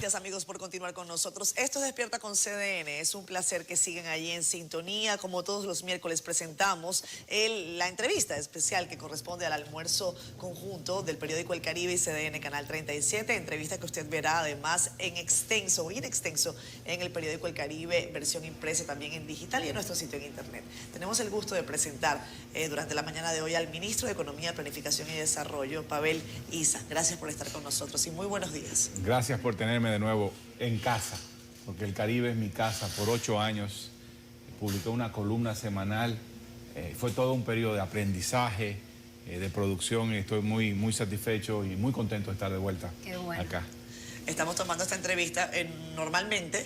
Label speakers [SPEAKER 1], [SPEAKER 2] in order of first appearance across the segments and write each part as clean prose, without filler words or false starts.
[SPEAKER 1] Gracias amigos por continuar con nosotros. Esto es Despierta con CDN. Es un placer que sigan allí en sintonía. Como todos los miércoles presentamos la entrevista especial que corresponde al almuerzo conjunto del periódico El Caribe y CDN Canal 37. Entrevista que usted verá además en extenso o in extenso en el periódico El Caribe, versión impresa también en digital y en nuestro sitio en internet. Tenemos el gusto de presentar durante la mañana de hoy al ministro de Economía, Planificación y Desarrollo, Pavel Issa. Gracias por estar con nosotros y muy buenos días.
[SPEAKER 2] Gracias por tenerme de nuevo en casa, porque El Caribe es mi casa. Por 8 años publiqué una columna semanal, fue todo un periodo de aprendizaje, de producción, y estoy muy satisfecho y muy contento de estar de vuelta acá.
[SPEAKER 1] Estamos tomando esta entrevista, normalmente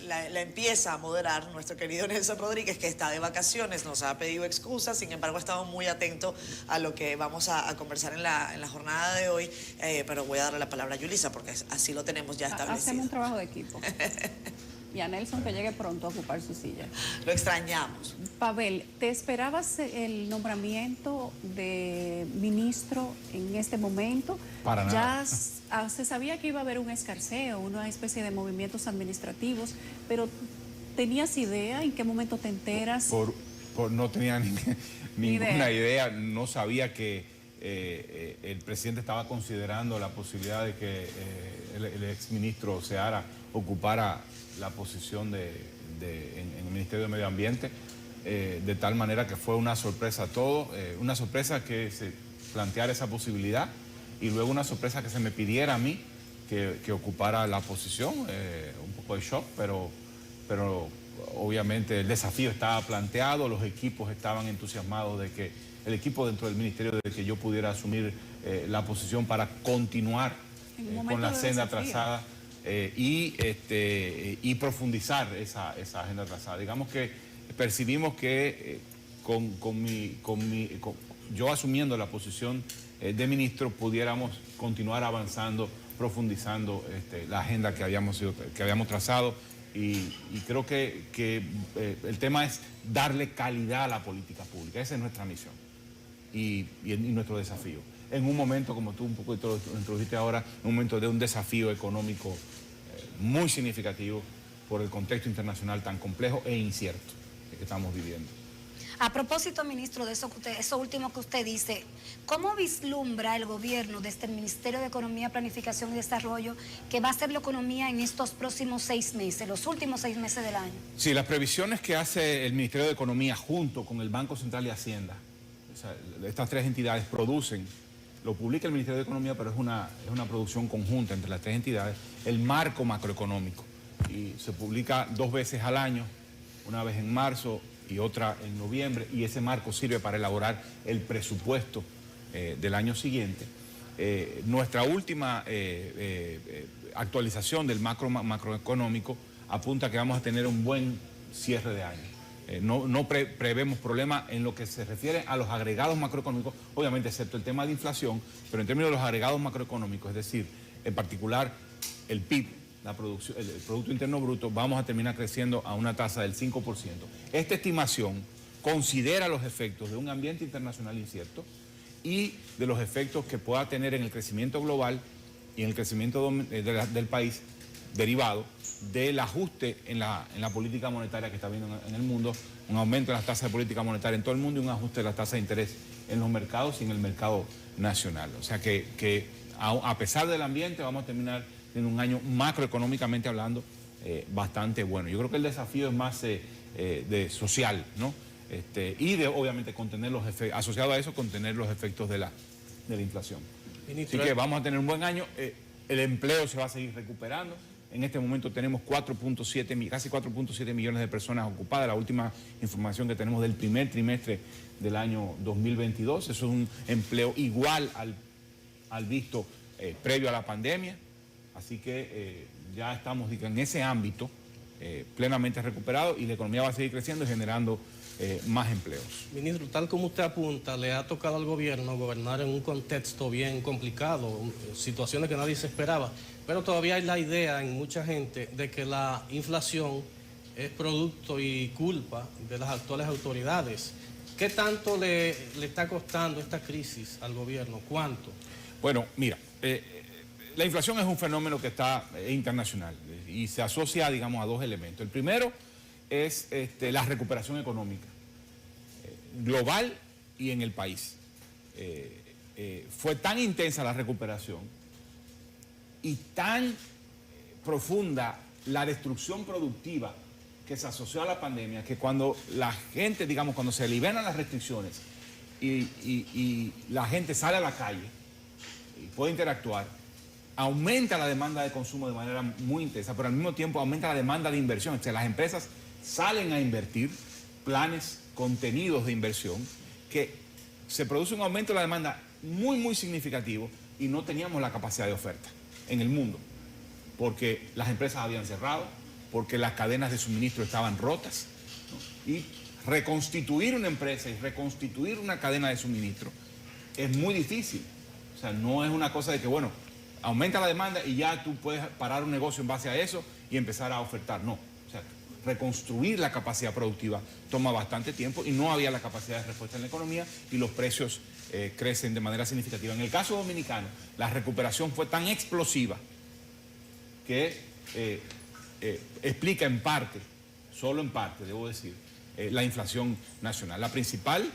[SPEAKER 1] la empieza a moderar nuestro querido Nelson Rodríguez, que está de vacaciones, nos ha pedido excusas, sin embargo ha estado muy atento a lo que vamos a conversar en la jornada de hoy, pero voy a darle la palabra a Yulisa porque así lo tenemos ya establecido.
[SPEAKER 3] Hacemos un trabajo de equipo. Y a Nelson que llegue pronto a ocupar su silla.
[SPEAKER 1] Lo extrañamos.
[SPEAKER 3] Pavel, ¿te esperabas el nombramiento de ministro en este momento?
[SPEAKER 2] Para nada.
[SPEAKER 3] Ya se sabía que iba a haber un escarceo, una especie de movimientos administrativos, pero ¿tenías idea? ¿En qué momento te enteras?
[SPEAKER 2] No tenía ninguna idea. No sabía que el presidente estaba considerando la posibilidad de que el exministro Seara ocupara la posición en el Ministerio de Medio Ambiente, de tal manera que fue una sorpresa todo, una sorpresa que se planteara esa posibilidad y luego una sorpresa que se me pidiera a mí que ocupara la posición, un poco de shock, pero obviamente el desafío estaba planteado, los equipos estaban entusiasmados de que el equipo dentro del ministerio de que yo pudiera asumir la posición para continuar con la senda trazada. Y profundizar esa agenda trazada. Digamos que percibimos que yo asumiendo la posición de ministro pudiéramos continuar avanzando, profundizando la agenda que habíamos trazado y creo que el tema es darle calidad a la política pública. Esa es nuestra misión y nuestro desafío. En un momento, como tú un poco lo introdujiste ahora, en un momento de un desafío económico muy significativo por el contexto internacional tan complejo e incierto que estamos viviendo.
[SPEAKER 4] A propósito, ministro, de eso último que usted dice, ¿cómo vislumbra el gobierno desde el Ministerio de Economía, Planificación y Desarrollo que va a ser la economía en estos próximos 6 meses, los últimos 6 meses del año?
[SPEAKER 2] Sí, las previsiones que hace el Ministerio de Economía junto con el Banco Central y Hacienda, o sea, estas tres entidades producen, lo publica el Ministerio de Economía, pero es una producción conjunta entre las tres entidades, el marco macroeconómico. Y se publica 2 veces al año, una vez en marzo y otra en noviembre, y ese marco sirve para elaborar el presupuesto del año siguiente. Nuestra última actualización del macroeconómico apunta a que vamos a tener un buen cierre de año. No prevemos problemas en lo que se refiere a los agregados macroeconómicos, obviamente excepto el tema de inflación, pero en términos de los agregados macroeconómicos, es decir, en particular el PIB, el Producto Interno Bruto, vamos a terminar creciendo a una tasa del 5%. Esta estimación considera los efectos de un ambiente internacional incierto y de los efectos que pueda tener en el crecimiento global y en el crecimiento del país derivado del ajuste en la política monetaria que está habiendo en el mundo, un aumento en las tasas de política monetaria en todo el mundo y un ajuste de las tasas de interés en los mercados y en el mercado nacional. O sea que a pesar del ambiente vamos a terminar teniendo un año macroeconómicamente hablando bastante bueno. Yo creo que el desafío es más social, ¿no? Y de obviamente contener los efectos, asociado a eso, contener los efectos de la inflación. Ministro, así que vamos a tener un buen año, el empleo se va a seguir recuperando. En este momento tenemos casi 4.7 millones de personas ocupadas, la última información que tenemos del primer trimestre del año 2022. Eso es un empleo igual al visto previo a la pandemia, así que ya estamos en ese ámbito plenamente recuperado y la economía va a seguir creciendo y generando más empleos.
[SPEAKER 5] Ministro, tal como usted apunta, le ha tocado al gobierno gobernar en un contexto bien complicado, situaciones que nadie se esperaba, pero todavía hay la idea en mucha gente de que la inflación es producto y culpa de las actuales autoridades. ¿Qué tanto le está costando esta crisis al gobierno? ¿Cuánto?
[SPEAKER 2] Bueno, mira, la inflación es un fenómeno que está internacional y se asocia, digamos, a dos elementos. El primero es la recuperación económica global y en el país. Fue tan intensa la recuperación y tan profunda la destrucción productiva que se asoció a la pandemia, que cuando la gente, digamos, cuando se liberan las restricciones y la gente sale a la calle y puede interactuar, aumenta la demanda de consumo de manera muy intensa, pero al mismo tiempo aumenta la demanda de inversión. O sea, las empresas salen a invertir planes, contenidos de inversión, que se produce un aumento de la demanda muy significativo y no teníamos la capacidad de oferta en el mundo, porque las empresas habían cerrado, porque las cadenas de suministro estaban rotas, ¿no? Y reconstituir una empresa y reconstituir una cadena de suministro es muy difícil. O sea, no es una cosa de que, bueno, aumenta la demanda y ya tú puedes parar un negocio en base a eso y empezar a ofertar. No, o sea, reconstruir la capacidad productiva toma bastante tiempo y no había la capacidad de respuesta en la economía y los precios crecen de manera significativa. En el caso dominicano, la recuperación fue tan explosiva que explica en parte, solo en parte, debo decir, la inflación nacional. La principal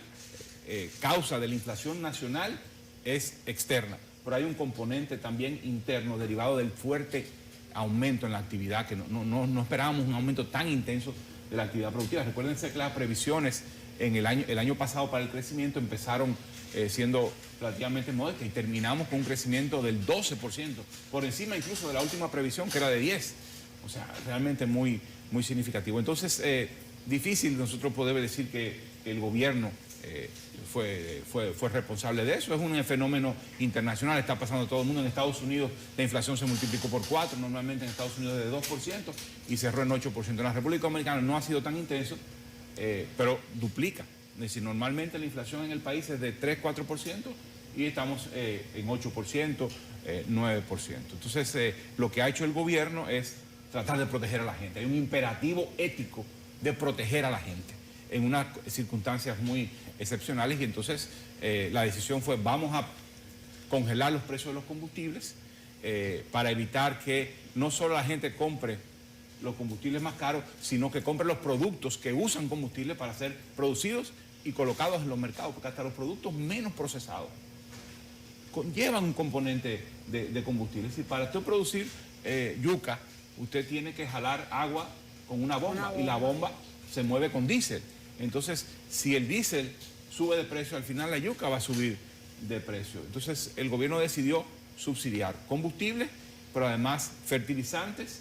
[SPEAKER 2] causa de la inflación nacional es externa, pero hay un componente también interno derivado del fuerte aumento en la actividad, que no esperábamos un aumento tan intenso de la actividad productiva. Recuérdense que las previsiones en el año pasado para el crecimiento empezaron siendo relativamente modestas y terminamos con un crecimiento del 12%, por encima incluso de la última previsión, que era de 10%. O sea, realmente muy significativo. Entonces, difícil nosotros poder decir que el gobierno fue responsable de eso. Es un fenómeno internacional, está pasando a todo el mundo. En Estados Unidos la inflación se multiplicó por 4, normalmente en Estados Unidos de 2% y cerró en 8%. En la República Dominicana no ha sido tan intenso, pero duplica. Es decir, normalmente la inflación en el país es de 3-4% y estamos en 8%, 9%. Entonces, lo que ha hecho el gobierno es tratar de proteger a la gente. Hay un imperativo ético de proteger a la gente en unas circunstancias muy excepcionales y entonces la decisión fue: vamos a congelar los precios de los combustibles para evitar que no solo la gente compre los combustibles más caros, sino que compre los productos que usan combustible para ser producidos y colocados en los mercados, porque hasta los productos menos procesados llevan un componente de combustible. Es decir, para usted producir yuca, usted tiene que jalar agua con una bomba y la bomba se mueve con diésel. Entonces, si el diésel sube de precio, al final la yuca va a subir de precio. Entonces, el gobierno decidió subsidiar combustible, pero además fertilizantes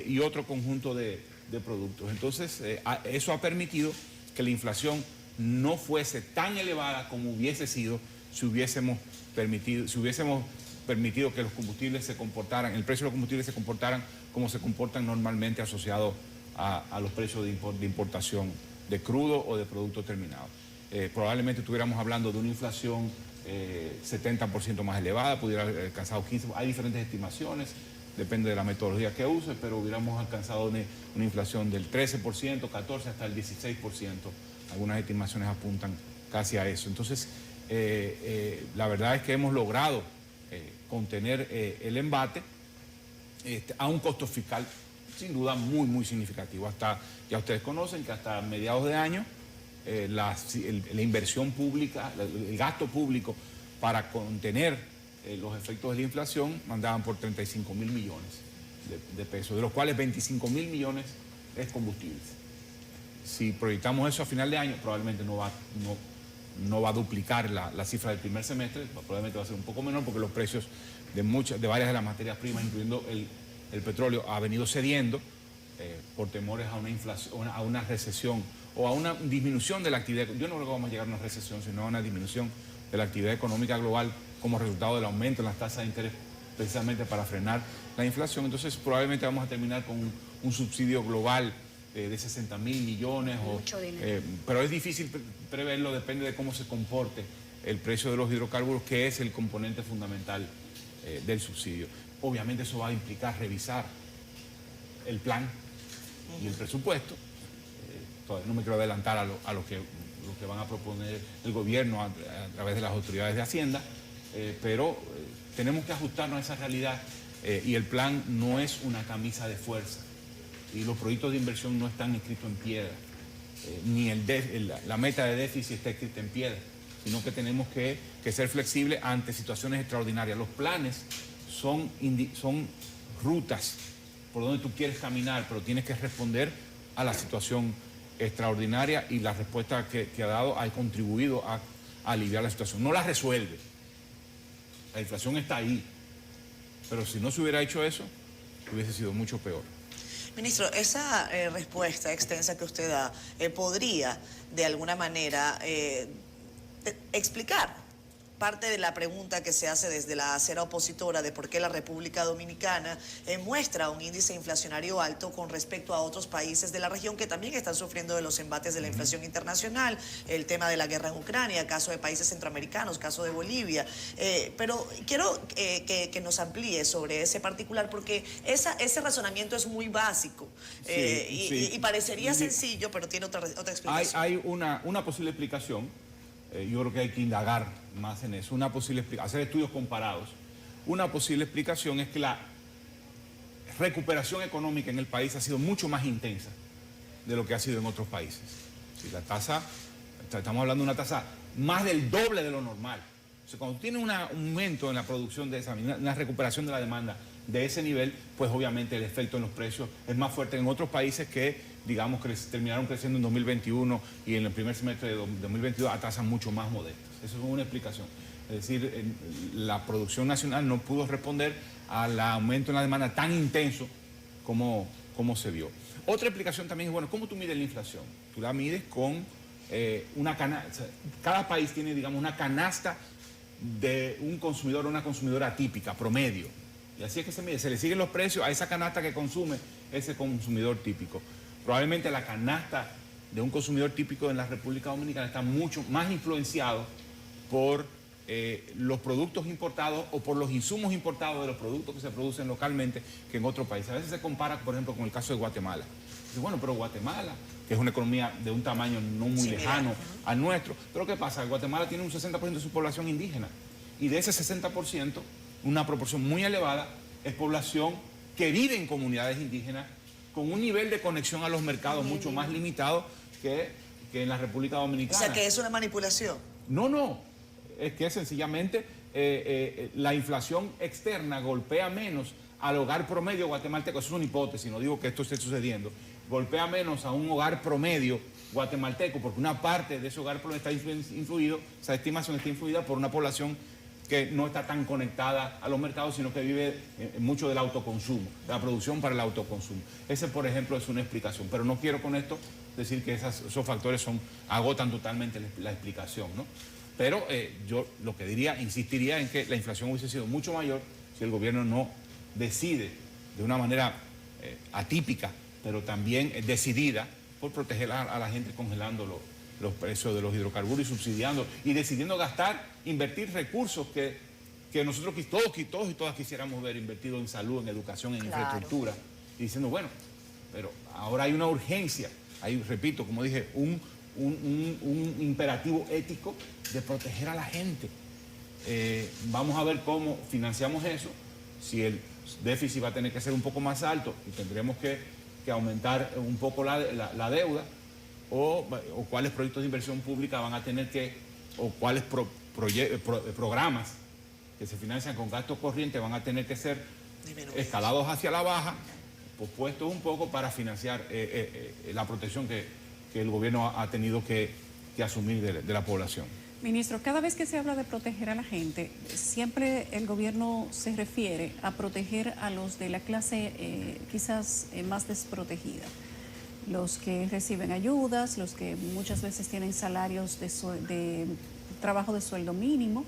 [SPEAKER 2] y otro conjunto de productos. Entonces, eso ha permitido que la inflación no fuese tan elevada como hubiese sido si hubiésemos permitido que los combustibles se comportaran, el precio de los combustibles se comportaran como se comportan normalmente asociados a los precios de importación de crudo o de productos terminados. Probablemente estuviéramos hablando de una inflación 70% más elevada, pudiera haber alcanzado 15%, hay diferentes estimaciones, depende de la metodología que use, pero hubiéramos alcanzado una inflación del 13%, 14%, hasta el 16%. Algunas estimaciones apuntan casi a eso. Entonces, la verdad es que hemos logrado contener el embate a un costo fiscal sin duda muy significativo. Ya ustedes conocen que hasta mediados de año la inversión pública, el gasto público para contener los efectos de la inflación andaban por 35.000 millones de pesos, de los cuales 25.000 millones es combustibles. Si proyectamos eso a final de año, probablemente no va a duplicar la cifra del primer semestre, probablemente va a ser un poco menor porque los precios de varias de las materias primas, incluyendo el petróleo, ha venido cediendo por temores a una inflación, a una recesión o a una disminución de la actividad. Yo no creo que vamos a llegar a una recesión, sino a una disminución de la actividad económica global como resultado del aumento en las tasas de interés, precisamente para frenar la inflación. Entonces probablemente vamos a terminar con un subsidio global de 60.000 millones.
[SPEAKER 4] Mucho dinero.
[SPEAKER 2] Pero es difícil preverlo, depende de cómo se comporte el precio de los hidrocarburos, que es el componente fundamental del subsidio. Obviamente eso va a implicar revisar el plan y el presupuesto. Todavía no me quiero adelantar a lo que van a proponer el gobierno a través de las autoridades de Hacienda, pero tenemos que ajustarnos a esa realidad y el plan no es una camisa de fuerza y los proyectos de inversión no están escritos en piedra, ni la meta de déficit está escrita en piedra, sino que tenemos que ser flexibles ante situaciones extraordinarias. Los planes son rutas por donde tú quieres caminar, pero tienes que responder a la situación extraordinaria y la respuesta que ha dado ha contribuido a aliviar la situación. No la resuelve. La inflación está ahí, pero si no se hubiera hecho eso, hubiese sido mucho peor.
[SPEAKER 1] Ministro, esa respuesta extensa que usted da podría, de alguna manera, explicar parte de la pregunta que se hace desde la acera opositora de por qué la República Dominicana muestra un índice inflacionario alto con respecto a otros países de la región que también están sufriendo de los embates de la inflación internacional, el tema de la guerra en Ucrania, caso de países centroamericanos, caso de Bolivia. Pero quiero que nos amplíe sobre ese particular porque ese razonamiento es muy básico y parecería sencillo, pero tiene otra explicación.
[SPEAKER 2] Hay una posible explicación. Yo creo que hay que indagar más en eso, hacer estudios comparados. Una posible explicación es que la recuperación económica en el país ha sido mucho más intensa de lo que ha sido en otros países. Si la tasa, estamos hablando de una tasa más del doble de lo normal. O sea, cuando tiene un aumento en la producción de esa, una recuperación de la demanda de ese nivel, pues obviamente el efecto en los precios es más fuerte en otros países que, digamos, que terminaron creciendo en 2021 y en el primer semestre de 2022 a tasas mucho más modestas. Eso es una explicación. Es decir, la producción nacional no pudo responder al aumento en la demanda tan intenso como se vio. Otra explicación también es, bueno, ¿cómo tú mides la inflación? Tú la mides con una canasta. Cada país tiene, digamos, una canasta de un consumidor o una consumidora típica, promedio. Y así es que se mide. Se le siguen los precios a esa canasta que consume ese consumidor típico. Probablemente la canasta de un consumidor típico en la República Dominicana está mucho más influenciado por los productos importados o por los insumos importados de los productos que se producen localmente que en otros países. A veces se compara, por ejemplo, con el caso de Guatemala. Dice, bueno, pero Guatemala, que es una economía de un tamaño no muy lejano al nuestro, pero ¿qué pasa? Guatemala tiene un 60% de su población indígena y de ese 60%, una proporción muy elevada es población que vive en comunidades indígenas con un nivel de conexión a los mercados mucho más limitado que en la República Dominicana.
[SPEAKER 1] O sea, que es una manipulación.
[SPEAKER 2] No, es que sencillamente la inflación externa golpea menos al hogar promedio guatemalteco. Eso es una hipótesis, no digo que esto esté sucediendo. Golpea menos a un hogar promedio guatemalteco porque una parte de ese hogar promedio está influido, esa estimación está influida por una población que no está tan conectada a los mercados, sino que vive mucho del autoconsumo, de la producción para el autoconsumo. Ese, por ejemplo, es una explicación. Pero no quiero con esto decir que esos factores agotan totalmente la explicación, ¿no? Pero yo lo que insistiría en que la inflación hubiese sido mucho mayor si el gobierno no decide de una manera atípica, pero también decidida por proteger a la gente congelando los precios de los hidrocarburos y subsidiando y decidiendo invertir recursos que nosotros todos y todas quisiéramos ver invertidos en salud, en educación, en infraestructura, y diciendo, bueno, pero ahora hay una urgencia, hay, repito, como dije, un imperativo ético de proteger a la gente. Vamos a ver cómo financiamos eso, si el déficit va a tener que ser un poco más alto y tendremos que aumentar un poco la deuda, o cuáles proyectos de inversión pública van a tener o cuáles programas que se financian con gastos corrientes van a tener que ser escalados hacia la baja, pospuestos un poco para financiar la protección que el gobierno ha tenido que asumir de la población.
[SPEAKER 3] Ministro, cada vez que se habla de proteger a la gente, siempre el gobierno se refiere a proteger a los de la clase quizás más desprotegida. Los que reciben ayudas, los que muchas veces tienen salarios de trabajo de sueldo mínimo,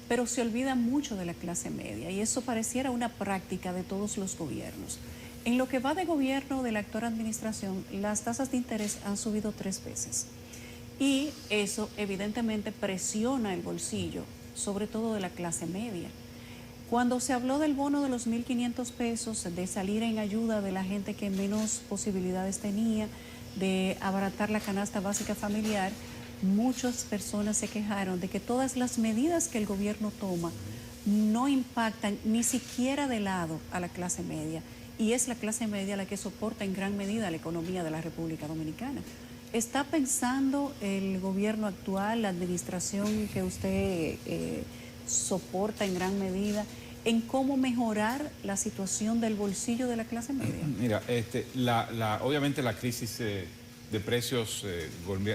[SPEAKER 3] pero se olvida mucho de la clase media y eso pareciera una práctica de todos los gobiernos. En lo que va de gobierno de la actual administración, las tasas de interés han subido 3 veces y eso evidentemente presiona el bolsillo, sobre todo de la clase media. Cuando se habló del bono de los 1.500 pesos, de salir en ayuda de la gente que menos posibilidades tenía, de abaratar la canasta básica familiar, muchas personas se quejaron de que todas las medidas que el gobierno toma no impactan ni siquiera de lado a la clase media, y es la clase media la que soporta en gran medida la economía de la República Dominicana. ¿Está pensando el gobierno actual, la administración que usted soporta en gran medida, en cómo mejorar la situación del bolsillo de la clase media?
[SPEAKER 2] Mira, obviamente la crisis de precios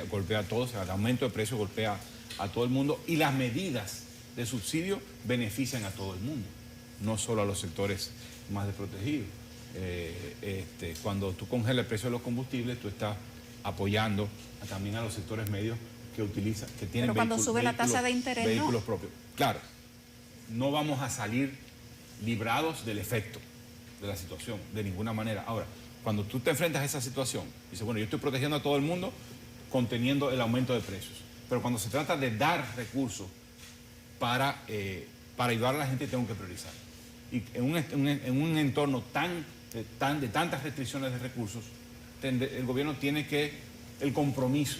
[SPEAKER 2] golpea a todos, el aumento de precios golpea a todo el mundo, y las medidas de subsidio benefician a todo el mundo, no solo a los sectores más desprotegidos. Cuando tú congelas el precio de los combustibles, tú estás apoyando también a los sectores medios que tienen
[SPEAKER 3] pero cuando sube la tasa de interés,
[SPEAKER 2] vehículos propios. Claro, no vamos a salir librados del efecto de la situación, de ninguna manera. Ahora, cuando tú te enfrentas a esa situación, dices, bueno, yo estoy protegiendo a todo el mundo conteniendo el aumento de precios, pero cuando se trata de dar recursos para ayudar a la gente, tengo que priorizar. Y en un entorno de tantas restricciones de recursos, el gobierno tiene el compromiso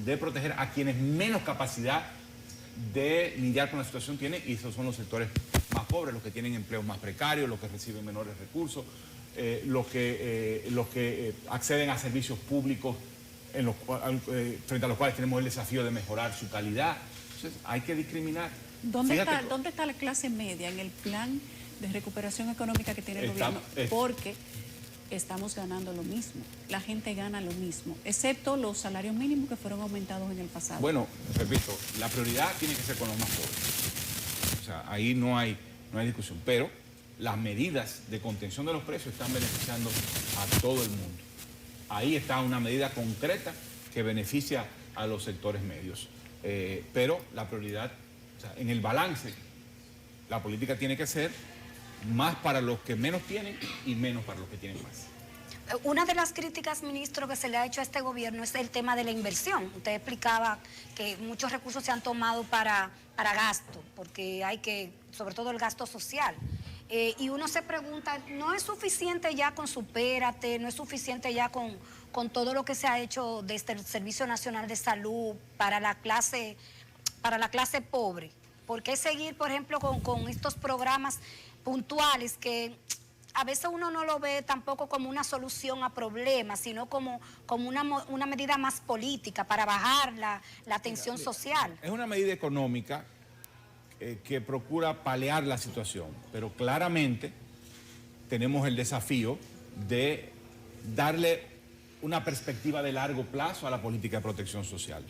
[SPEAKER 2] de proteger a quienes menos capacidad de lidiar con la situación tienen, y esos son los sectores más pobres, los que tienen empleos más precarios, los que reciben menores recursos, los que acceden a servicios públicos frente a los cuales tenemos el desafío de mejorar su calidad. Entonces, hay que discriminar.
[SPEAKER 3] ¿Dónde está la clase media en el plan de recuperación económica que tiene el gobierno? Porque estamos ganando lo mismo, la gente gana lo mismo, excepto los salarios mínimos que fueron aumentados en el pasado.
[SPEAKER 2] Bueno, repito, la prioridad tiene que ser con los más pobres. O sea, ahí no hay discusión, pero las medidas de contención de los precios están beneficiando a todo el mundo. Ahí está una medida concreta que beneficia a los sectores medios. Pero la prioridad, o sea, en el balance, la política tiene que ser más para los que menos tienen y menos para los que tienen más.
[SPEAKER 4] Una de las críticas, ministro, que se le ha hecho a este gobierno es el tema de la inversión. Usted explicaba que muchos recursos se han tomado para gasto, porque hay que, sobre todo el gasto social. Y uno se pregunta, ¿no es suficiente ya con Supérate? ¿No es suficiente ya con todo lo que se ha hecho desde el Servicio Nacional de Salud para la clase pobre? ¿Por qué seguir, por ejemplo, con estos programas puntuales que a veces uno no lo ve tampoco como una solución a problemas, sino como una medida más política para bajar la tensión social?
[SPEAKER 2] Es una medida económica que procura paliar la situación, pero claramente tenemos el desafío de darle una perspectiva de largo plazo a la política de protección social.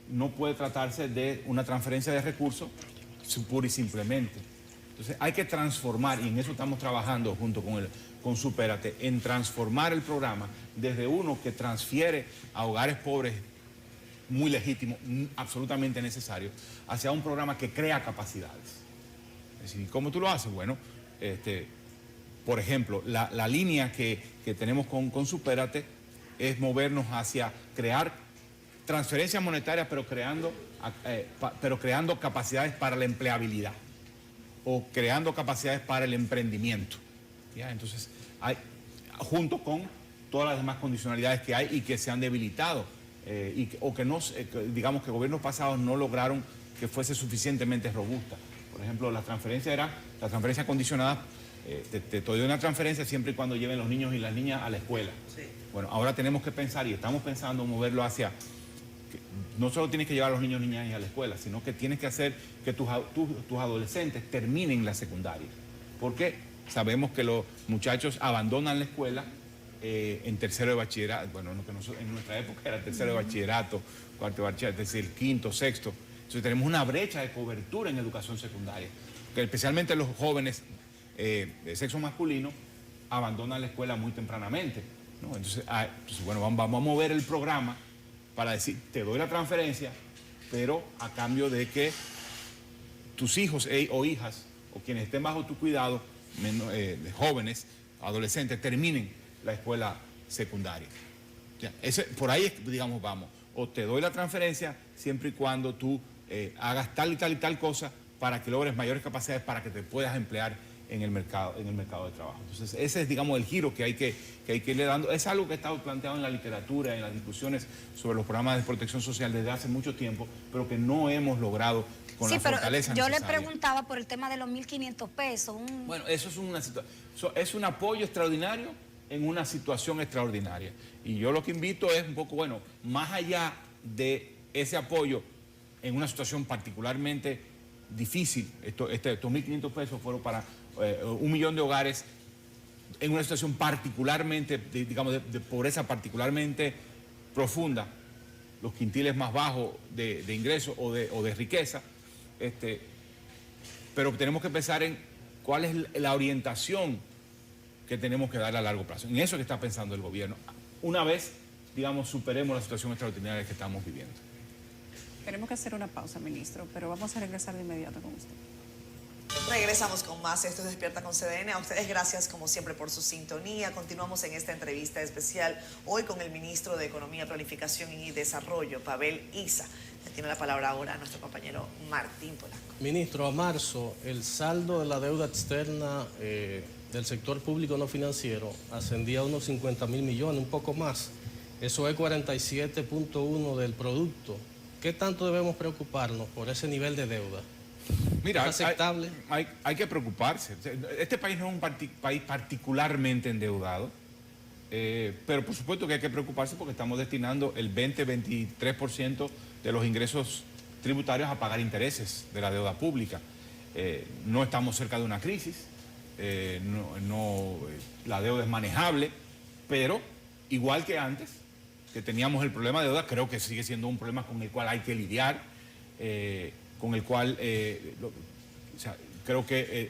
[SPEAKER 2] No puede tratarse de una transferencia de recursos pura y simplemente. Entonces hay que transformar, y en eso estamos trabajando junto con Supérate, en transformar el programa desde uno que transfiere a hogares pobres muy legítimo, absolutamente necesario, hacia un programa que crea capacidades. Es decir, ¿cómo tú lo haces? Bueno, por ejemplo, la línea que tenemos con Supérate es movernos hacia crear transferencias monetarias, pero creando capacidades para la empleabilidad o creando capacidades para el emprendimiento. ¿Ya? Entonces, junto con todas las demás condicionalidades que hay y que se han debilitado, digamos que gobiernos pasados no lograron que fuese suficientemente robusta. Por ejemplo, la transferencia condicionada, te doy una transferencia siempre y cuando lleven los niños y las niñas a la escuela. Sí. Bueno, ahora tenemos que pensar, y estamos pensando moverlo hacia, no solo tienes que llevar a los niños y niñas a la escuela, sino que tienes que hacer que tus adolescentes terminen la secundaria. Porque sabemos que los muchachos abandonan la escuela en tercero de bachillerato. Bueno, en nuestra época era tercero de bachillerato, cuarto de bachillerato, es decir, quinto, sexto. Entonces tenemos una brecha de cobertura en educación secundaria, que especialmente los jóvenes de sexo masculino abandonan la escuela muy tempranamente, ¿no? Entonces, bueno, vamos a mover el programa para decir, te doy la transferencia, pero a cambio de que tus hijos o hijas, o quienes estén bajo tu cuidado, jóvenes, adolescentes, terminen la escuela secundaria. Ya, por ahí, digamos, vamos. O te doy la transferencia siempre y cuando tú hagas tal y tal y tal cosa para que logres mayores capacidades para que te puedas emplear en el mercado de trabajo. Entonces, ese es, digamos, el giro que hay que irle dando. Es algo que ha estado planteado en la literatura, en las discusiones sobre los programas de protección social desde hace mucho tiempo, pero que no hemos logrado con la fortaleza
[SPEAKER 4] yo
[SPEAKER 2] necesaria.
[SPEAKER 4] le preguntaba por el tema de los 1.500 pesos.
[SPEAKER 2] Bueno, eso es es un apoyo extraordinario en una situación extraordinaria. Y yo lo que invito es un poco, bueno, más allá de ese apoyo en una situación particularmente difícil, estos 1.500 pesos fueron para 1 millón de hogares en una situación particularmente, digamos, de pobreza particularmente profunda, los quintiles más bajos de ingresos o de riqueza, pero tenemos que pensar en cuál es la orientación que tenemos que dar a largo plazo. En eso que está pensando el gobierno, una vez, digamos, superemos la situación extraordinaria que estamos viviendo.
[SPEAKER 3] Tenemos que hacer una pausa, ministro, pero vamos a regresar de inmediato con usted.
[SPEAKER 1] Regresamos con más. Esto es Despierta con CDN. A ustedes gracias como siempre por su sintonía. Continuamos en esta entrevista especial hoy con el ministro de Economía, Planificación y Desarrollo, Pavel Issa. Tiene la palabra ahora nuestro compañero Martín Polanco.
[SPEAKER 5] Ministro, a marzo el saldo de la deuda externa del sector público no financiero ascendía a unos 50.000 millones, un poco más. Eso es 47.1 del producto. ¿Qué tanto debemos preocuparnos por ese nivel de deuda?
[SPEAKER 2] Mira,
[SPEAKER 5] ¿Es aceptable?
[SPEAKER 2] hay que preocuparse. Este país no es un país particularmente endeudado, pero por supuesto que hay que preocuparse porque estamos destinando el 20-23% de los ingresos tributarios a pagar intereses de la deuda pública. No estamos cerca de una crisis, la deuda es manejable, pero igual que antes, que teníamos el problema de deuda, creo que sigue siendo un problema con el cual hay que lidiar, con el cual creo que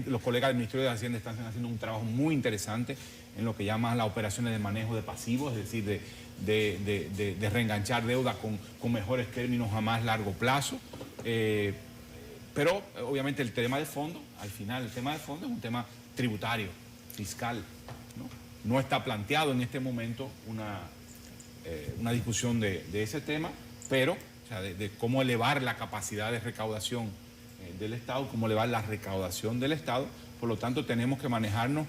[SPEAKER 2] los colegas del Ministerio de Hacienda están haciendo un trabajo muy interesante en lo que llaman las operaciones de manejo de pasivos, es decir, de reenganchar deuda con mejores términos a más largo plazo. Pero obviamente el tema de fondo, al final el tema de fondo es un tema tributario, fiscal. No está planteado en este momento una discusión de ese tema, pero o sea, de cómo elevar la capacidad de recaudación del Estado, cómo elevar la recaudación del Estado. Por lo tanto, tenemos que manejarnos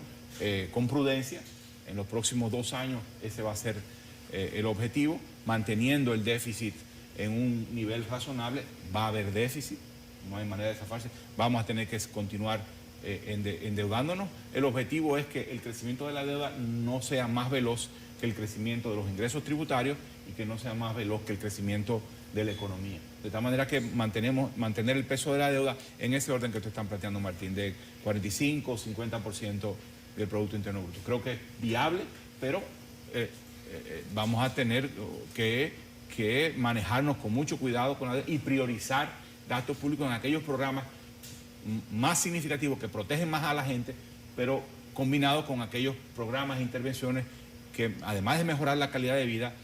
[SPEAKER 2] con prudencia. En los próximos 2 años ese va a ser el objetivo, manteniendo el déficit en un nivel razonable. Va a haber déficit, no hay manera de zafarse. Vamos a tener que continuar endeudándonos. El objetivo es que el crecimiento de la deuda no sea más veloz que el crecimiento de los ingresos tributarios y que no sea más veloz que el crecimiento de la economía. De tal manera que mantener el peso de la deuda en ese orden que te están planteando, Martín, de 45 o 50% del Producto Interno Bruto. Creo que es viable, pero vamos a tener que manejarnos con mucho cuidado con la deuda y priorizar gastos públicos en aquellos programas más significativos que protegen más a la gente, pero combinados con aquellos programas e intervenciones que, además de mejorar la calidad de vida,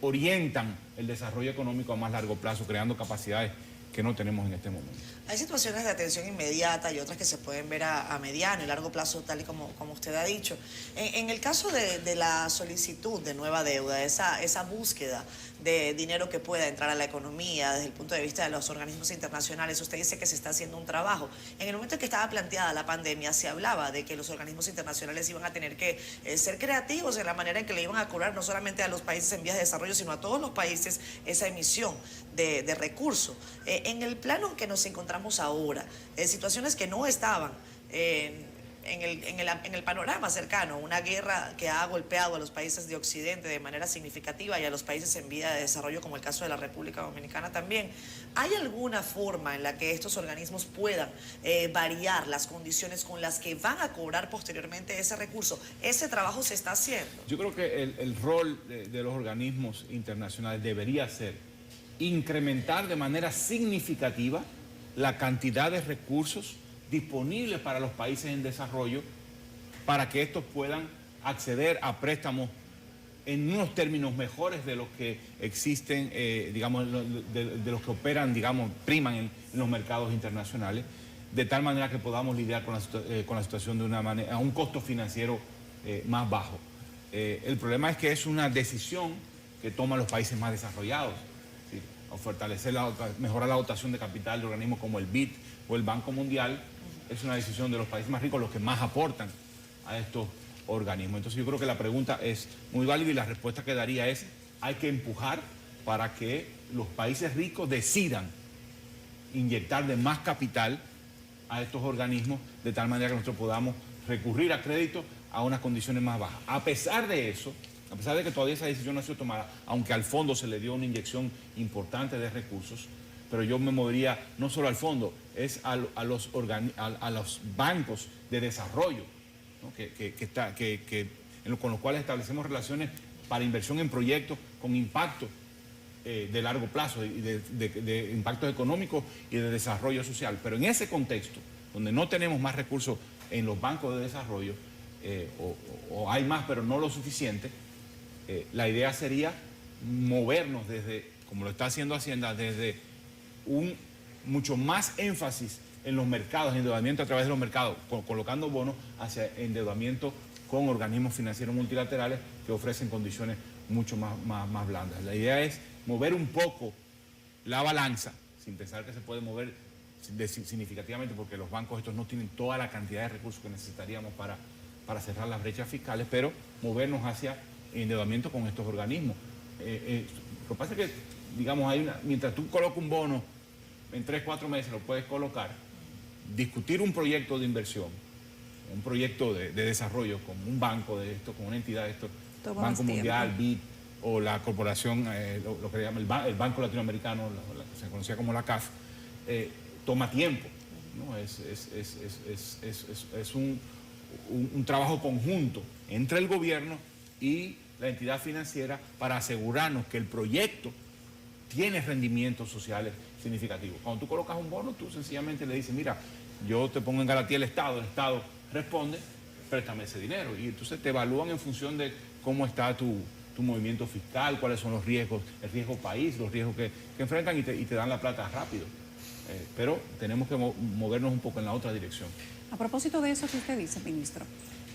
[SPEAKER 2] orientan el desarrollo económico a más largo plazo, creando capacidades que no tenemos en este momento.
[SPEAKER 1] Hay situaciones de atención inmediata y otras que se pueden ver a mediano y largo plazo, tal y como usted ha dicho. En el caso de la solicitud de nueva deuda, esa búsqueda de dinero que pueda entrar a la economía desde el punto de vista de los organismos internacionales, usted dice que se está haciendo un trabajo. En el momento en que estaba planteada la pandemia, se hablaba de que los organismos internacionales iban a tener que ser creativos en la manera en que le iban a cobrar no solamente a los países en vías de desarrollo, sino a todos los países esa emisión de recursos. En el plano en que nos encontramos ahora, situaciones que no estaban en el panorama cercano, una guerra que ha golpeado a los países de Occidente de manera significativa y a los países en vía de desarrollo, como el caso de la República Dominicana también. ¿Hay alguna forma en la que estos organismos puedan variar las condiciones con las que van a cobrar posteriormente ese recurso? ¿Ese trabajo se está haciendo?
[SPEAKER 2] Yo creo que el rol de los organismos internacionales debería ser incrementar de manera significativa la cantidad de recursos disponibles para los países en desarrollo para que estos puedan acceder a préstamos en unos términos mejores de los que existen, digamos, de los que operan, digamos, priman en los mercados internacionales, de tal manera que podamos lidiar con la situación de una manera, a un costo financiero más bajo. El problema es que es una decisión que toman los países más desarrollados. a fortalecer, mejorar la dotación de capital de organismos como el BID o el Banco Mundial. Es una decisión de los países más ricos, los que más aportan a estos organismos. Entonces yo creo que la pregunta es muy válida y la respuesta que daría es: hay que empujar para que los países ricos decidan inyectar de más capital a estos organismos, de tal manera que nosotros podamos recurrir a crédito a unas condiciones más bajas. A pesar de eso, a pesar de que todavía esa decisión no ha sido tomada, aunque al fondo se le dio una inyección importante de recursos, pero yo me movería no solo al fondo, es a los bancos de desarrollo, ¿no? Con los cuales establecemos relaciones para inversión en proyectos con impacto de largo plazo y de impactos económicos y de desarrollo social. Pero en ese contexto, donde no tenemos más recursos en los bancos de desarrollo, o hay más pero no lo suficiente, la idea sería movernos desde, como lo está haciendo Hacienda, desde un mucho más énfasis en los mercados, endeudamiento a través de los mercados, colocando bonos, hacia endeudamiento con organismos financieros multilaterales que ofrecen condiciones mucho más blandas. La idea es mover un poco la balanza, sin pensar que se puede mover significativamente, porque los bancos estos no tienen toda la cantidad de recursos que necesitaríamos para cerrar las brechas fiscales, pero movernos hacia endeudamiento con estos organismos. Lo que pasa es que, digamos, mientras tú colocas un bono en 3 o 4 meses, lo puedes colocar, discutir un proyecto de inversión, un proyecto de desarrollo con un banco de esto, con una entidad de esto, Banco Mundial, BID, o la corporación, lo que llama el Banco Latinoamericano, la que se conocía como la CAF, toma tiempo, ¿no? Es un trabajo conjunto entre el gobierno y la entidad financiera para asegurarnos que el proyecto tiene rendimientos sociales significativos. Cuando tú colocas un bono, tú sencillamente le dices: mira, yo te pongo en garantía el Estado responde, préstame ese dinero. Y entonces te evalúan en función de cómo está tu movimiento fiscal, cuáles son los riesgos, el riesgo país, los riesgos que enfrentan, y te dan la plata rápido. Pero tenemos que movernos un poco en la otra dirección.
[SPEAKER 3] A propósito de eso que usted dice, ministro,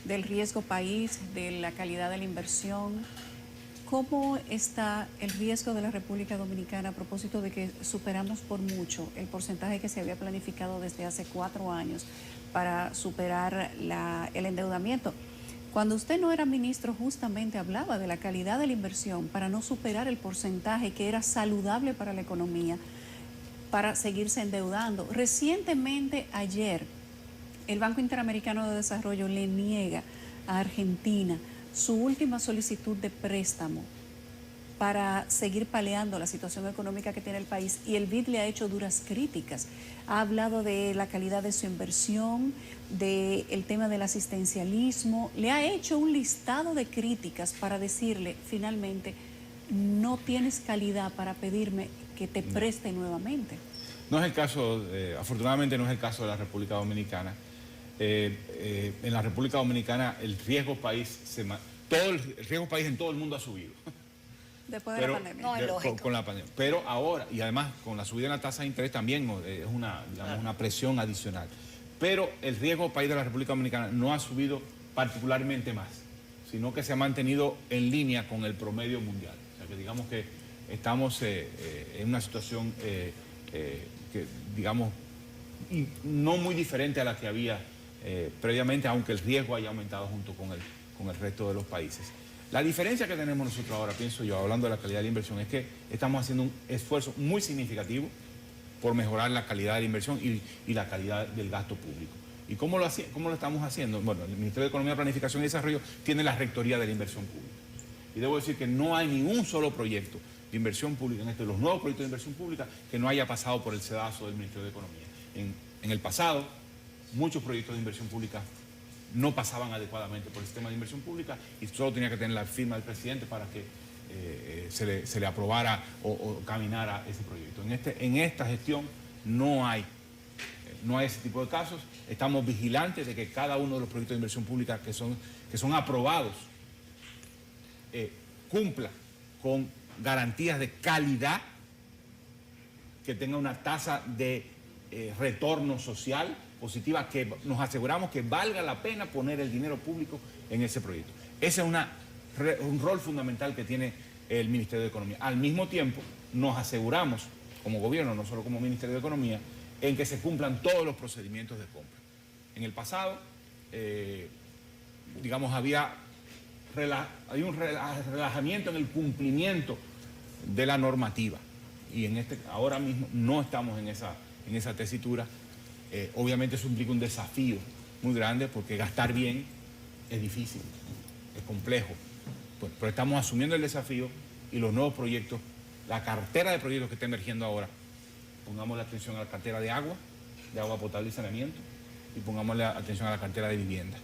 [SPEAKER 3] del riesgo país, de la calidad de la inversión, ¿cómo está el riesgo de la República Dominicana a propósito de que superamos por mucho el porcentaje que se había planificado desde hace 4 años para superar el endeudamiento? Cuando usted no era ministro, justamente hablaba de la calidad de la inversión para no superar el porcentaje que era saludable para la economía, para seguirse endeudando. Recientemente, ayer, el Banco Interamericano de Desarrollo le niega a Argentina su última solicitud de préstamo para seguir paliando la situación económica que tiene el país, y el BID le ha hecho duras críticas. Ha hablado de la calidad de su inversión, del tema del asistencialismo, le ha hecho un listado de críticas para decirle: finalmente, no tienes calidad para pedirme que te preste nuevamente.
[SPEAKER 2] No es el caso, afortunadamente no es el caso de la República Dominicana. En la República Dominicana el riesgo país, el riesgo país en todo el mundo ha subido.
[SPEAKER 3] Después de la pandemia.
[SPEAKER 4] No, es lógico.
[SPEAKER 2] Con la pandemia. Pero ahora, y además con la subida en la tasa de interés también es una presión adicional. Pero el riesgo país de la República Dominicana no ha subido particularmente más, sino que se ha mantenido en línea con el promedio mundial. O sea que digamos que estamos en una situación que, digamos, no muy diferente a la que había previamente, aunque el riesgo haya aumentado junto con el resto de los países. La diferencia que tenemos nosotros ahora, pienso yo, hablando de la calidad de la inversión, es que estamos haciendo un esfuerzo muy significativo por mejorar la calidad de la inversión y la calidad del gasto público. ¿Y cómo lo estamos haciendo? Bueno, el Ministerio de Economía, Planificación y Desarrollo tiene la rectoría de la inversión pública. Y debo decir que no hay ni un solo proyecto de inversión pública, de los nuevos proyectos de inversión pública, que no haya pasado por el sedazo del Ministerio de Economía. En el pasado, muchos proyectos de inversión pública no pasaban adecuadamente por el sistema de inversión pública y solo tenía que tener la firma del presidente para que se le aprobara o caminara ese proyecto. En esta gestión no hay ese tipo de casos. Estamos vigilantes de que cada uno de los proyectos de inversión pública que son aprobados cumpla con garantías de calidad, que tenga una tasa de retorno social positiva, que nos aseguramos que valga la pena poner el dinero público en ese proyecto. Ese es un rol fundamental que tiene el Ministerio de Economía. Al mismo tiempo, nos aseguramos, como gobierno, no solo como Ministerio de Economía, en que se cumplan todos los procedimientos de compra. En el pasado, digamos, había un relajamiento en el cumplimiento de la normativa. Y ahora mismo no estamos en esa tesitura. Obviamente eso implica un desafío muy grande porque gastar bien es difícil, es complejo. Pues, pero estamos asumiendo el desafío y los nuevos proyectos, la cartera de proyectos que está emergiendo ahora, pongamos la atención a la cartera de agua potable y saneamiento, y pongamos la atención a la cartera de vivienda.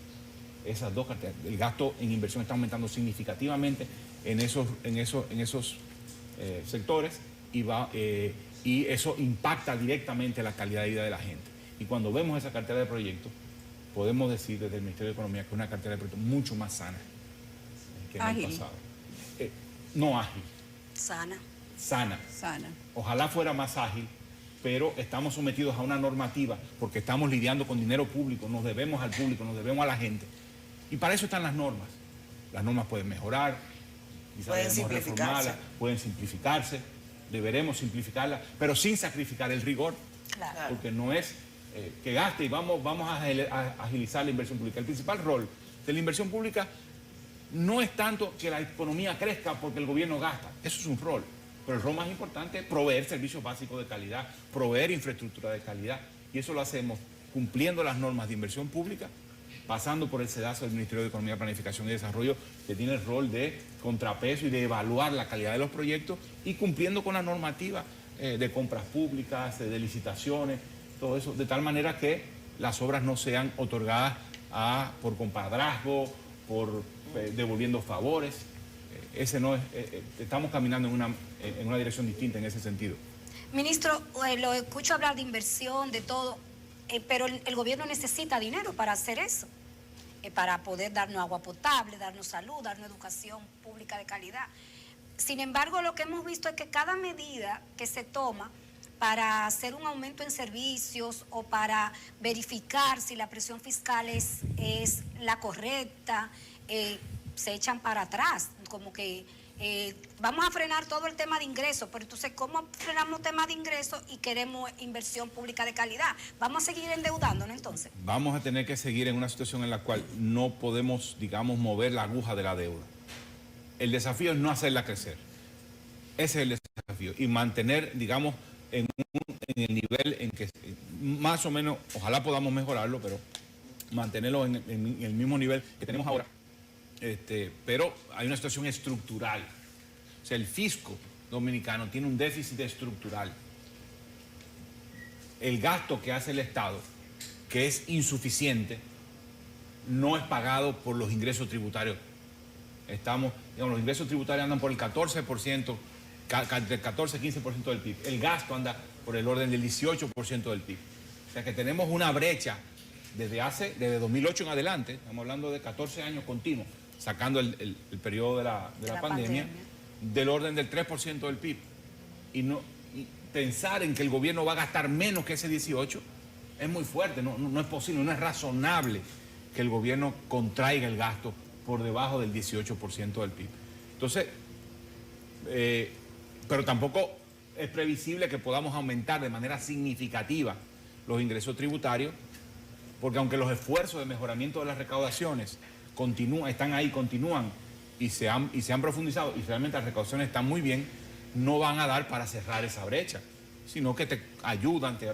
[SPEAKER 2] Esas dos carteras, el gasto en inversión está aumentando significativamente en esos sectores y eso impacta directamente la calidad de vida de la gente. Y cuando vemos esa cartera de proyectos, podemos decir desde el Ministerio de Economía que es una cartera de proyectos mucho más sana que en el pasado. No ágil. Sana. Ojalá fuera más ágil, pero estamos sometidos a una normativa porque estamos lidiando con dinero público, nos debemos al público, nos debemos a la gente. Y para eso están las normas. Las normas pueden mejorar,
[SPEAKER 1] pueden simplificarse.
[SPEAKER 2] Pueden simplificarse, deberemos simplificarlas, pero sin sacrificar el rigor.
[SPEAKER 1] Claro.
[SPEAKER 2] Porque no es que gaste y vamos a agilizar la inversión pública. El principal rol de la inversión pública no es tanto que la economía crezca porque el gobierno gasta. Eso es un rol. Pero el rol más importante es proveer servicios básicos de calidad, proveer infraestructura de calidad. Y eso lo hacemos cumpliendo las normas de inversión pública, pasando por el sedazo del Ministerio de Economía, Planificación y Desarrollo, que tiene el rol de contrapeso y de evaluar la calidad de los proyectos, y cumpliendo con la normativa de compras públicas, de licitaciones, todo eso, de tal manera que las obras no sean otorgadas por compadrazgo, por devolviendo favores. Estamos caminando en una dirección distinta en ese sentido.
[SPEAKER 4] Ministro, lo escucho hablar de inversión, de todo, pero el gobierno necesita dinero para hacer eso, para poder darnos agua potable, darnos salud, darnos educación pública de calidad. Sin embargo, lo que hemos visto es que cada medida que se toma para hacer un aumento en servicios o para verificar si la presión fiscal es la correcta, se echan para atrás, como que vamos a frenar todo el tema de ingresos, pero entonces ¿cómo frenamos el tema de ingresos y queremos inversión pública de calidad? ¿Vamos a seguir endeudándonos entonces?
[SPEAKER 2] Vamos a tener que seguir en una situación en la cual no podemos, digamos, mover la aguja de la deuda. El desafío es no hacerla crecer. Ese es el desafío. Y mantener, digamos, en el nivel en que más o menos, ojalá podamos mejorarlo, pero mantenerlo en el mismo nivel que tenemos ahora. Pero hay una situación estructural. O sea, el fisco dominicano tiene un déficit estructural. El gasto que hace el Estado, que es insuficiente, no es pagado por los ingresos tributarios. Los ingresos tributarios andan por el 14%, del 14-15% del PIB. El gasto anda por el orden del 18% del PIB. O sea que tenemos una brecha desde 2008 en adelante, estamos hablando de 14 años continuos, sacando el periodo de la pandemia, del orden del 3% del PIB. Y pensar en que el gobierno va a gastar menos que ese 18% es muy fuerte, no es posible, no es razonable que el gobierno contraiga el gasto por debajo del 18% del PIB. Entonces, pero tampoco es previsible que podamos aumentar de manera significativa los ingresos tributarios, porque aunque los esfuerzos de mejoramiento de las recaudaciones continúan y se han profundizado y realmente las recaudaciones están muy bien, no van a dar para cerrar esa brecha, sino que te ayudan, te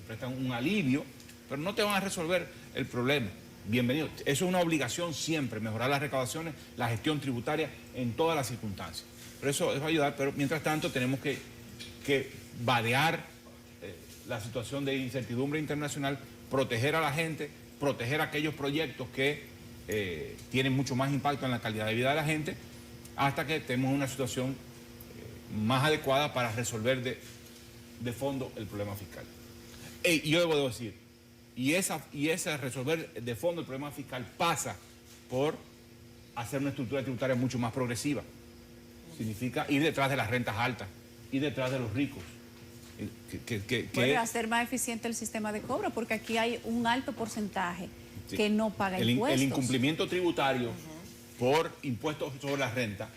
[SPEAKER 2] prestan un alivio, pero no te van a resolver el problema. Bienvenido. Eso es una obligación siempre, mejorar las recaudaciones, la gestión tributaria en todas las circunstancias. Pero eso va a ayudar, pero mientras tanto tenemos que vadear la situación de incertidumbre internacional, proteger a la gente, proteger aquellos proyectos que tienen mucho más impacto en la calidad de vida de la gente, hasta que tenemos una situación más adecuada para resolver de fondo el problema fiscal. Y yo debo decir, y esa resolver de fondo el problema fiscal pasa por hacer una estructura tributaria mucho más progresiva. Significa ir detrás de las rentas altas, ir detrás de los ricos.
[SPEAKER 3] Puede hacer más eficiente el sistema de cobro, porque aquí hay un alto porcentaje que no paga impuestos.
[SPEAKER 2] El incumplimiento tributario por impuestos sobre la renta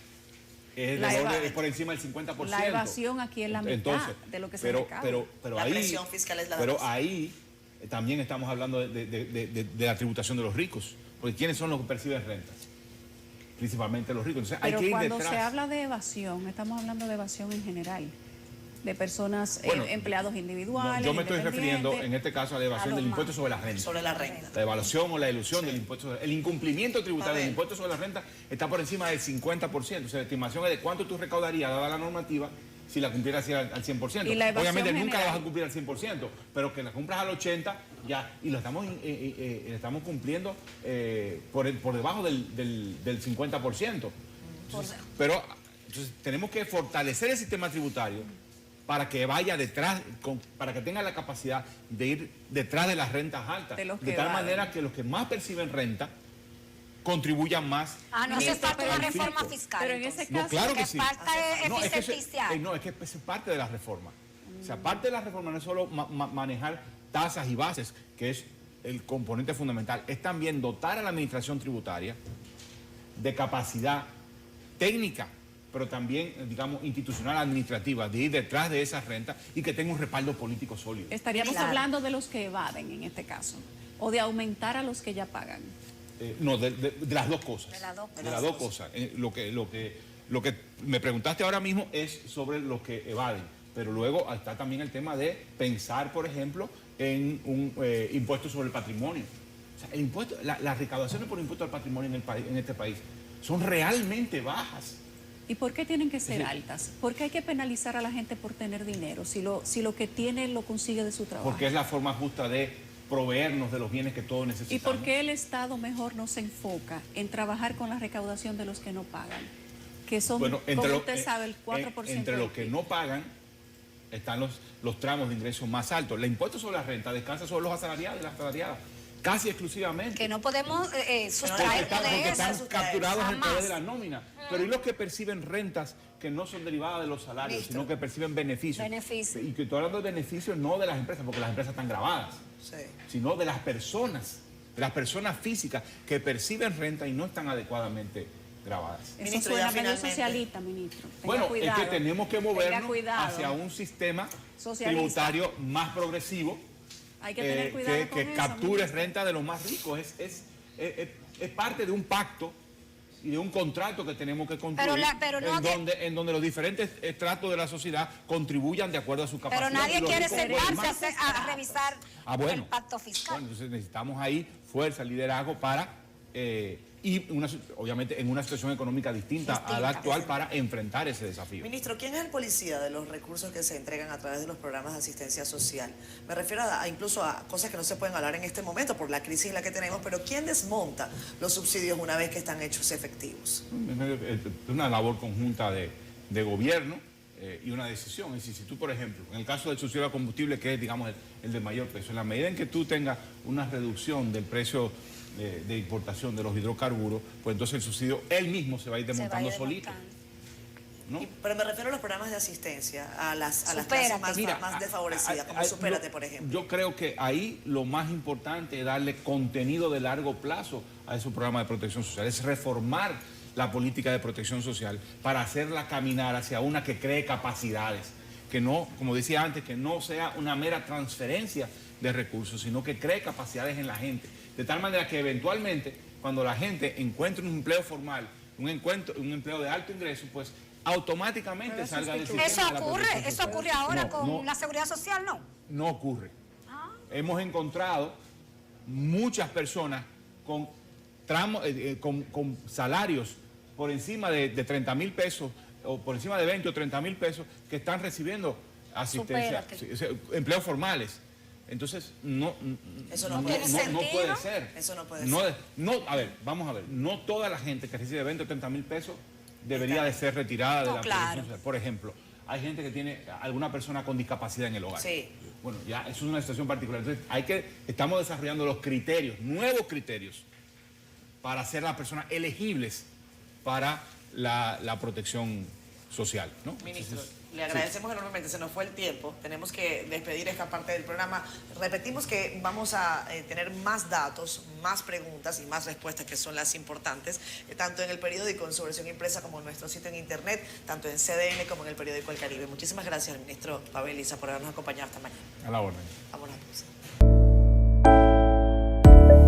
[SPEAKER 2] es por encima del 50%.
[SPEAKER 3] La evasión aquí es la mitad
[SPEAKER 2] Entonces,
[SPEAKER 3] de lo que se recauda.
[SPEAKER 2] Pero
[SPEAKER 1] La
[SPEAKER 2] ahí,
[SPEAKER 1] presión fiscal es la
[SPEAKER 2] pero
[SPEAKER 1] base.
[SPEAKER 2] ahí también estamos hablando de la tributación de los ricos, porque ¿quiénes son los que perciben rentas? Principalmente los ricos. Entonces,
[SPEAKER 3] Pero
[SPEAKER 2] hay que ir
[SPEAKER 3] cuando
[SPEAKER 2] detrás.
[SPEAKER 3] se habla de evasión, estamos hablando de evasión en general, de personas,
[SPEAKER 2] Bueno,
[SPEAKER 3] empleados individuales.
[SPEAKER 2] Yo me estoy refiriendo
[SPEAKER 3] independientes.
[SPEAKER 2] en este caso a la evasión del impuesto sobre la renta.
[SPEAKER 1] Sobre la renta.
[SPEAKER 2] La evaluación o la ilusión del impuesto. El incumplimiento tributario del impuesto sobre la renta está por encima del 50%. O sea, la estimación es de cuánto tú recaudarías, dada la normativa, si la cumplieras al 100%.
[SPEAKER 3] Y la evasión
[SPEAKER 2] Obviamente nunca la
[SPEAKER 3] general.
[SPEAKER 2] vas a cumplir al 100%, pero que la cumplas al 80% ya, y lo estamos cumpliendo por debajo del 50%. Entonces, pero entonces, tenemos que fortalecer el sistema tributario para que vaya detrás, para que tenga la capacidad de ir detrás de las rentas altas.
[SPEAKER 3] De los que
[SPEAKER 2] De tal
[SPEAKER 3] evaden.
[SPEAKER 2] manera que los que más perciben renta contribuyan más.
[SPEAKER 4] No hace falta una
[SPEAKER 2] al
[SPEAKER 4] reforma
[SPEAKER 2] fisco.
[SPEAKER 4] fiscal.
[SPEAKER 3] Pero en ese
[SPEAKER 4] entonces.
[SPEAKER 2] No,
[SPEAKER 3] caso,
[SPEAKER 2] claro que
[SPEAKER 4] que
[SPEAKER 2] sí.
[SPEAKER 4] falta
[SPEAKER 2] No, es que
[SPEAKER 4] eficientizar.
[SPEAKER 2] es que es parte de la reforma. O sea, parte de la reforma no es solo manejar tasas y bases, que es el componente fundamental, es también dotar a la administración tributaria de capacidad técnica, pero también, digamos, institucional, administrativa, de ir detrás de esas rentas y que tenga un respaldo político sólido.
[SPEAKER 3] estaríamos
[SPEAKER 4] Claro.
[SPEAKER 3] hablando de los que evaden en este caso, o de aumentar a los que ya pagan.
[SPEAKER 2] No, de las dos cosas.
[SPEAKER 4] De las dos
[SPEAKER 2] De las dos cosas. Lo que me preguntaste ahora mismo es sobre los que evaden, pero luego está también el tema de pensar, por ejemplo, en un impuesto sobre el patrimonio. O sea, el impuesto, las recaudaciones por impuesto al patrimonio en este país son realmente bajas.
[SPEAKER 3] ¿Y por qué tienen que ser altas? ¿Por qué hay que penalizar a la gente por tener dinero si lo que tiene lo consigue de su trabajo?
[SPEAKER 2] Porque es la forma justa de proveernos de los bienes que todos necesitamos.
[SPEAKER 3] ¿Y por qué el Estado mejor no se enfoca en trabajar con la recaudación de los que no pagan? Que son, como usted sabe, el 4%
[SPEAKER 2] entre
[SPEAKER 3] del
[SPEAKER 2] los que
[SPEAKER 3] PIB.
[SPEAKER 2] no pagan están los tramos de ingresos más altos. El impuesto sobre la renta descansa sobre los asalariados y las asalariadas, casi exclusivamente.
[SPEAKER 4] Que no podemos
[SPEAKER 2] Porque
[SPEAKER 4] sustraer
[SPEAKER 2] están,
[SPEAKER 4] de
[SPEAKER 2] porque
[SPEAKER 4] eso.
[SPEAKER 2] están capturados en
[SPEAKER 4] Jamás.
[SPEAKER 2] través de la nómina. Pero ¿y los que perciben rentas que no son derivadas de los salarios,
[SPEAKER 1] Listo.
[SPEAKER 2] sino que perciben beneficios?
[SPEAKER 4] Beneficios.
[SPEAKER 2] Y que estoy hablando de beneficios no de las empresas, porque las empresas están grabadas,
[SPEAKER 1] Sí.
[SPEAKER 2] sino de las personas físicas que perciben renta y no están adecuadamente grabadas.
[SPEAKER 3] Eso
[SPEAKER 1] Ministro,
[SPEAKER 3] suena
[SPEAKER 1] ya
[SPEAKER 3] medio
[SPEAKER 1] finalmente.
[SPEAKER 3] socialista, ministro. Tenga
[SPEAKER 2] Bueno,
[SPEAKER 3] cuidado.
[SPEAKER 2] es que tenemos que
[SPEAKER 3] Tenga
[SPEAKER 2] movernos
[SPEAKER 3] cuidado.
[SPEAKER 2] hacia un sistema
[SPEAKER 3] Socialista.
[SPEAKER 2] tributario más progresivo,
[SPEAKER 3] Hay que tener cuidado con
[SPEAKER 2] que
[SPEAKER 3] eso,
[SPEAKER 2] capture
[SPEAKER 3] ministro.
[SPEAKER 2] renta de los más ricos. Es parte de un pacto y de un contrato que tenemos que construir,
[SPEAKER 4] pero no
[SPEAKER 2] en donde los diferentes estratos de la sociedad contribuyan de acuerdo a su capacidad.
[SPEAKER 4] Pero nadie
[SPEAKER 2] y los
[SPEAKER 4] quiere
[SPEAKER 2] ricos pueden
[SPEAKER 4] sentarse
[SPEAKER 2] más.
[SPEAKER 4] a revisar
[SPEAKER 2] Bueno.
[SPEAKER 4] el pacto fiscal.
[SPEAKER 2] Bueno, entonces necesitamos ahí fuerza, liderazgo para, y obviamente en una situación económica distinta a la actual para enfrentar ese desafío.
[SPEAKER 1] Ministro, ¿quién es el policía de los recursos que se entregan a través de los programas de asistencia social? Me refiero incluso a cosas que no se pueden hablar en este momento por la crisis en la que tenemos, pero ¿quién desmonta los subsidios una vez que están hechos efectivos?
[SPEAKER 2] Es una labor conjunta de gobierno y una decisión. Es decir, si tú, por ejemplo, en el caso del subsidio al combustible, que es, digamos, el de mayor peso, en la medida en que tú tengas una reducción del precio de importación de los hidrocarburos, pues entonces el subsidio él mismo se va a ir desmontando solito, ¿no?
[SPEAKER 1] Pero me refiero a los programas de asistencia, a las
[SPEAKER 4] Supérate.
[SPEAKER 1] clases más desfavorecidas, como Supérate, por ejemplo.
[SPEAKER 2] Yo creo que ahí lo más importante es darle contenido de largo plazo a esos programas de protección social, es reformar la política de protección social para hacerla caminar hacia una que cree capacidades, que no, como decía antes, que no sea una mera transferencia de recursos, sino que cree capacidades en la gente, de tal manera que eventualmente, cuando la gente encuentre un empleo formal, un empleo de alto ingreso, pues automáticamente salga del sistema
[SPEAKER 4] Eso
[SPEAKER 2] de la protección social.
[SPEAKER 4] eso ocurre ahora
[SPEAKER 2] No,
[SPEAKER 4] con
[SPEAKER 2] no.
[SPEAKER 4] la seguridad social, ¿no?
[SPEAKER 2] No ocurre. Hemos encontrado muchas personas con con salarios por encima de 30,000 pesos o por encima de 20 o 30,000 pesos que están recibiendo asistencia, empleos formales. Entonces,
[SPEAKER 1] Eso no
[SPEAKER 4] puede ser.
[SPEAKER 2] no puede ser.
[SPEAKER 1] Eso no puede ser.
[SPEAKER 2] A ver, vamos a ver. No toda la gente que recibe 20 o 30,000 pesos debería de ser retirada de la protección social. Por ejemplo, hay gente que tiene alguna persona con discapacidad en el hogar.
[SPEAKER 1] Sí.
[SPEAKER 2] Bueno, ya eso es una situación particular. Entonces, estamos desarrollando los criterios, nuevos criterios, para hacer a las personas elegibles para la protección social, ¿no?
[SPEAKER 1] Ministro, Le agradecemos enormemente, se nos fue el tiempo, tenemos que despedir esta parte del programa. Repetimos que vamos a tener más datos, más preguntas y más respuestas, que son las importantes, tanto en el periódico en su versión impresa como en nuestro sitio en internet, tanto en CDN como en el periódico El Caribe. Muchísimas gracias al ministro Pavel Issa por habernos acompañado esta mañana.
[SPEAKER 2] A la orden.
[SPEAKER 1] Vamos a la pausa.